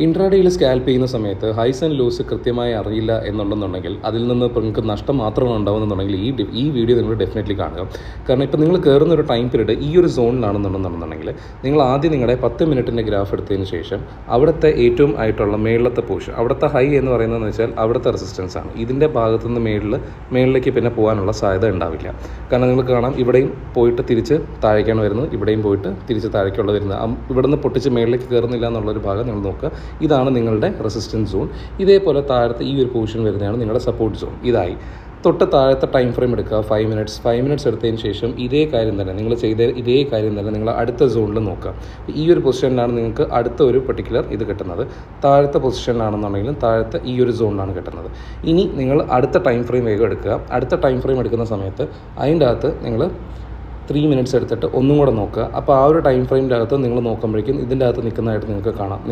ഇൻട്രാഡേയിൽ scalp ചെയ്യുന്ന സമയത്ത് ഹൈസ് and loss കൃത്യമായി അറിയില്ല എന്നുണ്ടെന്നുണ്ടെങ്കിൽ അതിൽ നിന്ന് ഇപ്പോൾ നിങ്ങൾക്ക് നഷ്ടം മാത്രമാണ് ഉണ്ടാകുന്നുണ്ടെങ്കിൽ ഈ വീഡിയോ നിങ്ങൾ ഡെഫിനറ്റ്ലി കാണുക. കാരണം ഇപ്പോൾ നിങ്ങൾ കയറുന്ന ഒരു ടൈം പീരീഡ് ഈ ഒരു സോണിലാണെന്നുണ്ടെന്നുണ്ടെങ്കിൽ നിങ്ങൾ ആദ്യം നിങ്ങളുടെ 10 മിനിറ്റിൻ്റെ ഗ്രാഫ് എടുത്തതിന് ശേഷം അവിടുത്തെ ഏറ്റവും ആയിട്ടുള്ള മേളിലത്തെ പോർഷൻ, അവിടുത്തെ ഹൈ എന്ന് പറയുന്നതെന്ന് വെച്ചാൽ അവിടുത്തെ റെസിസ്റ്റൻസ് ആണ്. ഇതിൻ്റെ ഭാഗത്തുനിന്ന് മേളിലേക്ക് പിന്നെ പോകാനുള്ള സാധ്യത ഉണ്ടാവില്ല. കാരണം നിങ്ങൾക്ക് കാണാം ഇവിടെയും പോയിട്ട് തിരിച്ച് താഴേക്കാണ് വരുന്നത്, ഇവിടെയും പോയിട്ട് തിരിച്ച് താഴേക്കുള്ള വരുന്നത്. ഇവിടെ നിന്ന് പൊട്ടിച്ച് മേളിലേക്ക് കയറുന്നില്ല എന്നുള്ളൊരു ഭാഗം നിങ്ങൾ നോക്കുക. ഇതാണ് നിങ്ങളുടെ റെസിസ്റ്റൻസ് സോൺ. ഇതേപോലെ താഴത്തെ ഈ ഒരു പൊസിഷൻ വരുന്നതാണ് നിങ്ങളുടെ സപ്പോർട്ട് സോൺ. ഇതായി തൊട്ട് താഴത്തെ ടൈം ഫ്രെയിം എടുക്കുക. 5 മിനിറ്റ്സ് എടുത്തതിന് ശേഷം ഇതേ കാര്യം തന്നെ നിങ്ങൾ ചെയ്ത ഇതേ കാര്യം തന്നെ നിങ്ങൾ അടുത്ത സോണിൽ നോക്കുക. ഈ ഒരു പൊസിഷനിലാണ് നിങ്ങൾക്ക് അടുത്ത ഒരു പെർട്ടിക്കുലർ ഇത് കിട്ടുന്നത്. താഴത്തെ പൊസിഷനിലാണെന്നുണ്ടെങ്കിലും താഴത്തെ ഈ ഒരു സോണിലാണ് കിട്ടുന്നത്. ഇനി നിങ്ങൾ അടുത്ത ടൈം ഫ്രെയിം വേഗം എടുക്കുക. അടുത്ത ടൈം ഫ്രെയിം എടുക്കുന്ന സമയത്ത് അതിൻ്റെ അകത്ത് നിങ്ങൾ 3 മിനിറ്റ്സ് എടുത്തിട്ട് ഒന്നും കൂടെ നോക്കുക. അപ്പോൾ ആ ഒരു ടൈം ഫ്രെയിമിൻ്റെ അകത്ത് നിങ്ങൾ നോക്കുമ്പോഴേക്കും ഇതിൻ്റെ അകത്ത് നിൽക്കുന്നതായിട്ട് നിങ്ങൾക്ക് കാണാം.